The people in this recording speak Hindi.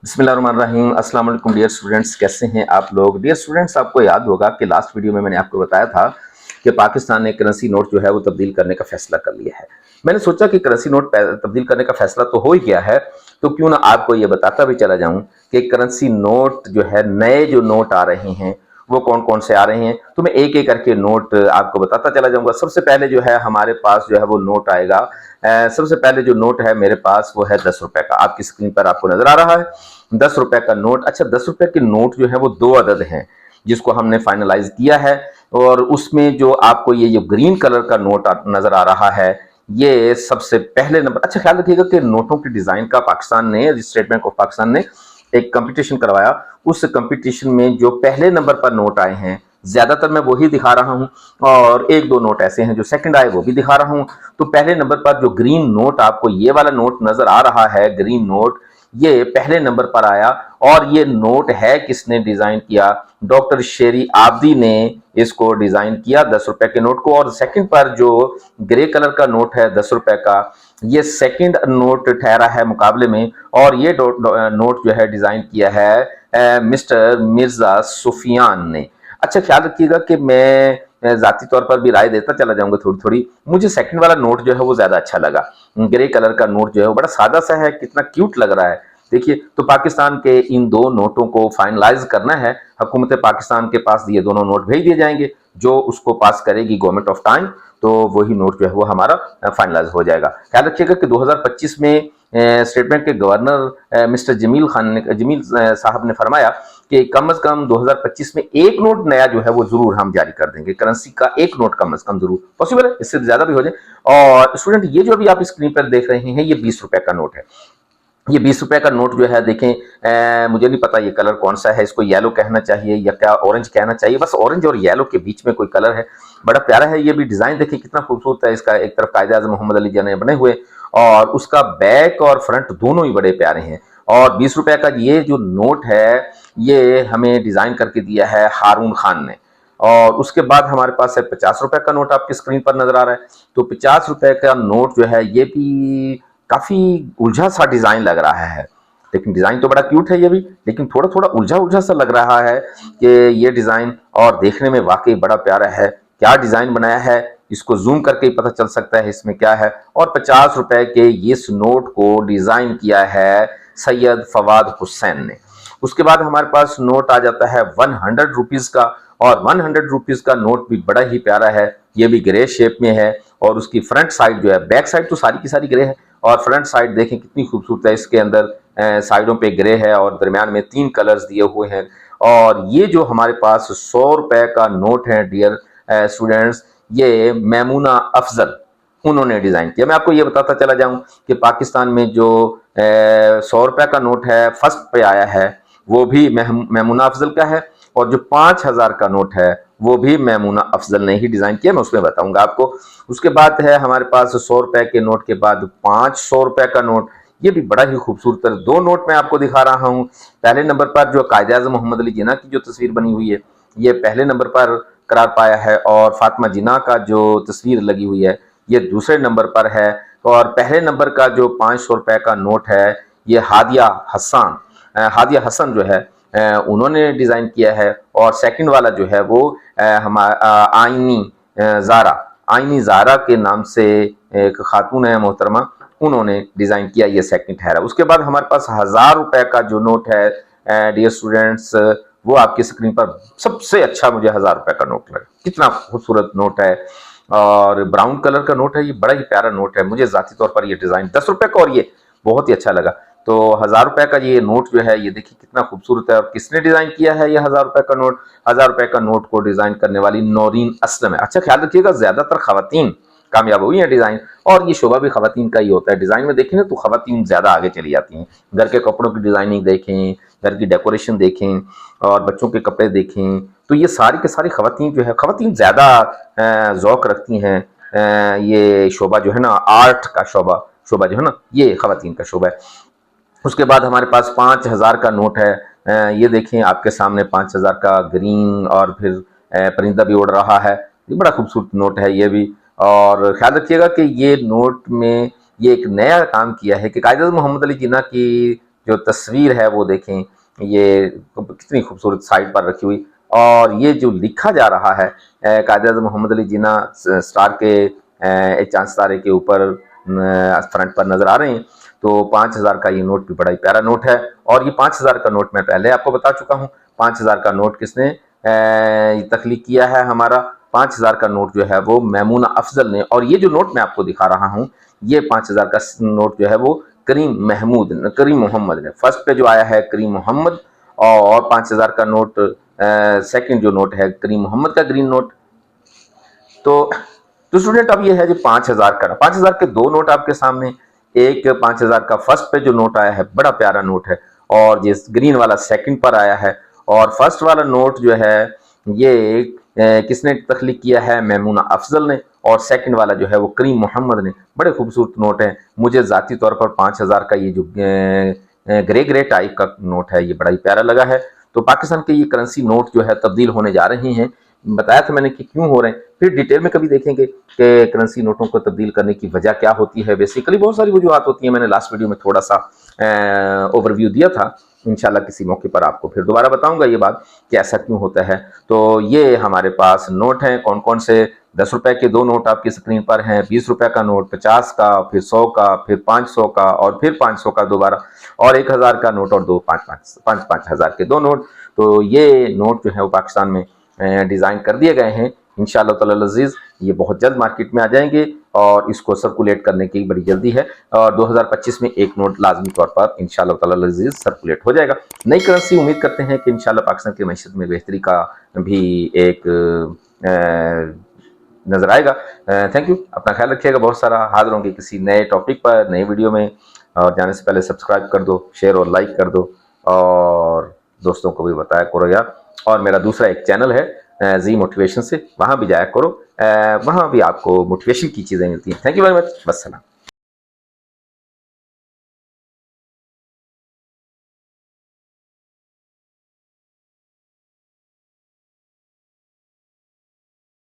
बिस्मिल्लाहिर्रहमानिर्रहीम। अस्सलाम वालेकुम डियर स्टूडेंट्स, कैसे हैं आप लोग। डियर स्टूडेंट्स, आपको याद होगा कि लास्ट वीडियो में मैंने आपको बताया था कि पाकिस्तान ने करेंसी नोट जो है वो तब्दील करने का फैसला कर लिया है। मैंने सोचा कि करेंसी नोट तब्दील करने का फैसला तो हो ही गया है, तो क्यों ना आपको ये बताता भी चला जाऊं कि करेंसी नोट जो है, नए जो नोट आ रहे हैं वो कौन कौन से आ रहे हैं। तो मैं एक एक करके नोट आपको बताता चला जाऊंगा। सबसे पहले जो है हमारे पास जो है वो नोट आएगा। सबसे पहले जो नोट है मेरे पास वो है 10 रुपए का। आपकी स्क्रीन पर आपको नजर आ रहा है 10 रुपए का नोट। अच्छा, 10 रुपए के नोट जो है वो दो अदद हैं जिसको हमने फाइनलाइज किया है। और उसमें जो आपको ये जो ग्रीन कलर का नोट नजर आ रहा है, ये सबसे पहले नंबर। अच्छा, ख्याल रखिएगा कि नोटों की डिजाइन का पाकिस्तान ने, स्टेट बैंक ऑफ पाकिस्तान ने एक कंपटीशन करवाया। उस कंपटीशन में जो पहले नंबर पर नोट आए हैं, ज्यादातर मैं वही दिखा रहा हूं, और एक दो नोट ऐसे हैं जो सेकंड आए, वो भी दिखा रहा हूं। तो पहले नंबर पर जो ग्रीन नोट, आपको ये वाला नोट नजर आ रहा है, ग्रीन नोट, ये पहले नंबर पर आया। और ये नोट है किसने डिजाइन किया? डॉक्टर शेरी आब्दी ने इसको डिजाइन किया, 10 रुपए के नोट को। और सेकंड पर जो ग्रे कलर का नोट है 10 रुपए का, ये सेकंड नोट ठहरा है मुकाबले में। और ये नोट जो है डिजाइन किया है मिस्टर मिर्जा सुफियान ने। अच्छा, ख्याल रखिएगा कि मैं जाती तौर पर भी राय देता चला जाऊंगा थोड़ी थोड़ी। मुझे सेकंड वाला नोट जो है वो ज्यादा अच्छा लगा। ग्रे कलर का नोट जो है वो बड़ा सादा सा है, कितना क्यूट लग रहा है। देखिए, तो पाकिस्तान के इन दो नोटों को फाइनलाइज करना है। हुकूमत पाकिस्तान के पास ये दोनों नोट भेज दिए जाएंगे। जो उसको पास करेगी गवर्नमेंट ऑफ टाइम, तो वही नोट जो है वो हमारा फाइनलाइज हो जाएगा। ख्याल रखिएगा कि 2025 में स्टेट बैंक के गवर्नर मिस्टर जमील साहब ने फरमाया कि कम से कम 2025 में एक नोट नया जो है वो जरूर हम जारी कर देंगे। करेंसी का एक नोट कम से कम जरूर, पॉसिबल है इससे ज्यादा भी हो जाए। और स्टूडेंट, ये जो अभी आप स्क्रीन पर देख रहे हैं, ये 20 रुपए का नोट है। ये 20 रुपए का नोट जो है, देखें, मुझे नहीं पता ये कलर कौन सा है। इसको येलो कहना चाहिए या क्या ऑरेंज कहना चाहिए। बस ऑरेंज और येलो के बीच में कोई कलर है, बड़ा प्यारा है। ये भी डिजाइन देखिए कितना खूबसूरत है इसका। एक तरफ कायदे आजम मोहम्मद अली जिन्ना बने हुए, और उसका बैक और फ्रंट दोनों ही बड़े प्यारे हैं। और 20 रुपए का ये जो नोट है, ये हमें डिजाइन करके दिया है हारून खान ने। और उसके बाद हमारे पास है 50 रुपए का नोट, आपकी स्क्रीन पर नजर आ रहा है। तो 50 रुपए का नोट जो है, ये भी काफी उलझा सा डिजाइन लग रहा है। लेकिन डिजाइन तो बड़ा क्यूट है ये भी, लेकिन थोड़ा थोड़ा उलझा उलझा सा लग रहा है कि ये डिजाइन। और देखने में वाकई बड़ा प्यारा है। क्या डिजाइन बनाया है, इसको जूम करके ही पता चल सकता है इसमें क्या है। और 50 रुपए के इस नोट को डिजाइन किया है सैयद फवाद हुसैन ने। उसके बाद हमारे पास नोट आ जाता है 100 रुपीज का। और 100 रुपीज का नोट भी बड़ा ही प्यारा है। ये भी ग्रे शेप में है, और उसकी फ्रंट साइड जो है, बैक साइड तो सारी की सारी ग्रे है, और फ्रंट साइड देखें कितनी खूबसूरत है। इसके अंदर साइडों पे ग्रे है और दरमियान में 3 कलर्स दिए हुए हैं। और ये जो हमारे पास 100 रुपए का नोट है डियर स्टूडेंट्स, ये मैमूना अफजल उन्होंने डिजाइन किया। मैं आपको ये बताता चला जाऊं कि पाकिस्तान में जो 100 रुपए का नोट है फर्स्ट पे आया है, वो भी मैमूना अफजल का है। और जो 5000 का नोट है, वो भी मैमूना अफजल ने ही डिजाइन किया। मैं उसमें बताऊंगा आपको। उसके बाद है हमारे पास 100 रुपए के नोट के बाद 500 रुपए का नोट। ये भी बड़ा ही खूबसूरत है। दो नोट मैं आपको दिखा रहा हूँ। पहले नंबर पर जो कायदे आजम मोहम्मद अली जिन्ना की जो तस्वीर बनी हुई है, ये पहले नंबर पर करार पाया है। और फातिमा जिन्ना का जो तस्वीर लगी हुई है, ये दूसरे नंबर पर है। और पहले नंबर का जो 500 रुपए का नोट है, ये हादिया हसन जो है, उन्होंने डिजाइन किया है। और सेकंड वाला जो है वो हमारा आईनी ज़ारा के नाम से एक खातून है मोहतरमा, उन्होंने डिजाइन किया, ये सेकंड ठहरा। उसके बाद हमारे पास 1000 रुपए का जो नोट है डियर स्टूडेंट्स, वो आपकी स्क्रीन पर सबसे अच्छा मुझे 1000 रुपए का नोट लगा। कितना खूबसूरत नोट है, और ब्राउन कलर का नोट है। ये बड़ा ही प्यारा नोट है। मुझे जाती तौर पर ये डिजाइन 10 रुपए का और ये बहुत ही अच्छा लगा। तो 1000 रुपए का ये नोट जो है, ये देखिए कितना खूबसूरत है। और किसने डिजाइन किया है ये 1000 रुपए का नोट? 1000 रुपए का नोट को डिजाइन करने वाली नौरीन असलम है। अच्छा, ख्याल रखिएगा ज्यादातर खवातीन कामयाब हुई है डिजाइन, और ये शोभा भी खवातीन का ही होता है। डिजाइन में देखें ना तो खवातीन ज्यादा आगे चली जाती हैं। घर के कपड़ों की डिजाइनिंग देखें, घर की डेकोरेशन देखें, और बच्चों के कपड़े देखें, तो ये सारी के सारी खवातीन जो है, खवातीन ज्यादा जौक रखती हैं। ये शोभा जो है ना, आर्ट का शोभा जो है ना, ये खवातीन का शोभा है। उसके बाद हमारे पास 5000 का नोट है। ये देखें आपके सामने 5000 का ग्रीन, और फिर परिंदा भी उड़ रहा है। ये बड़ा खूबसूरत नोट है ये भी। और ख्याल रखिएगा कि ये नोट में ये एक नया काम किया है कि कायदे मोहम्मद अली जिन्ना की जो तस्वीर है वो देखें, ये कितनी खूबसूरत साइड पर रखी हुई, और ये जो लिखा जा रहा है कायद-ए-आज़म मोहम्मद अली जिन्ना स्टार के एक चांद सितारे के ऊपर फ्रंट पर नजर आ रहे हैं। तो 5000 का ये नोट भी बड़ा ही प्यारा नोट है, और ये 5000 का नोट मैं पहले आपको बता चुका हूँ। 5000 का नोट किसने तख्लीक किया है? हमारा 5000 का नोट जो है वो मैमूना अफजल ने, और ये जो नोट मैं आपको दिखा रहा हूँ ये 5000 का नोट जो है वो करीम मोहम्मद ने, फर्स्ट पे जो आया है करीम मोहम्मद, और 5000 का नोट सेकंड जो नोट है करीम मोहम्मद का ग्रीन नोट। तो स्टूडेंट अब ये है जो 5000 का, 5000 के दो नोट आपके सामने, एक 5000 का फर्स्ट पे जो नोट आया है बड़ा प्यारा नोट है, और जिस ग्रीन वाला सेकंड पर आया है, और फर्स्ट वाला नोट जो है ये किसने तख्लीक किया है? मैमूना अफजल ने, और सेकंड वाला जो है वो करीम मोहम्मद ने। बड़े खूबसूरत नोट है। मुझे ज़ाती तौर पर 5000 का ये जो ग्रे टाइप का नोट है ये बड़ा ही प्यारा लगा है। तो पाकिस्तान के ये करेंसी नोट जो है तब्दील होने जा रहे हैं। बताया था मैंने कि क्यों हो रहे हैं, फिर डिटेल में कभी देखेंगे कि करेंसी नोटों को तब्दील करने की वजह क्या होती है। बेसिकली बहुत सारी वजूहत होती हैं, मैंने लास्ट वीडियो में थोड़ा सा ओवरव्यू दिया था। इंशाल्लाह किसी मौके पर आपको फिर दोबारा बताऊंगा ये बात कि ऐसा क्यों होता है। तो ये हमारे पास नोट हैं, कौन कौन से? 10 रुपए के दो नोट आपकी स्क्रीन पर हैं, 20 रुपए का नोट, 50 का, फिर 100 का, फिर 500 का, और फिर 500 का दोबारा, और 1000 का नोट, और दो 5-5 हजार के दो नोट। तो ये नोट जो है वो पाकिस्तान में डिज़ाइन कर दिए गए हैं। इंशाअल्लाह ताला अज़ीज़ ये बहुत जल्द मार्केट में आ जाएंगे, और इसको सर्कुलेट करने की बड़ी जल्दी है, और 2025 में एक नोट लाजमी तौर पर इंशाअल्लाह ताला अज़ीज़ सर्कुलेट हो जाएगा। नई करेंसी उम्मीद करते हैं कि इंशाअल्लाह पाकिस्तान की मईशत में बेहतरी का भी एक नज़र आएगा। थैंक यू, अपना ख्याल रखिएगा। बहुत सारा हाजिर होंगे किसी नए टॉपिक पर, नए वीडियो में, और जाने से पहले सब्सक्राइब कर दो, शेयर और लाइक कर दो, और दोस्तों को भी बताया करो यार। और मेरा दूसरा एक चैनल है जी मोटिवेशन से, वहाँ भी जाया करो, वहाँ भी आपको मोटिवेशन की चीज़ें मिलती हैं। Thank you very much, वस्सलाम।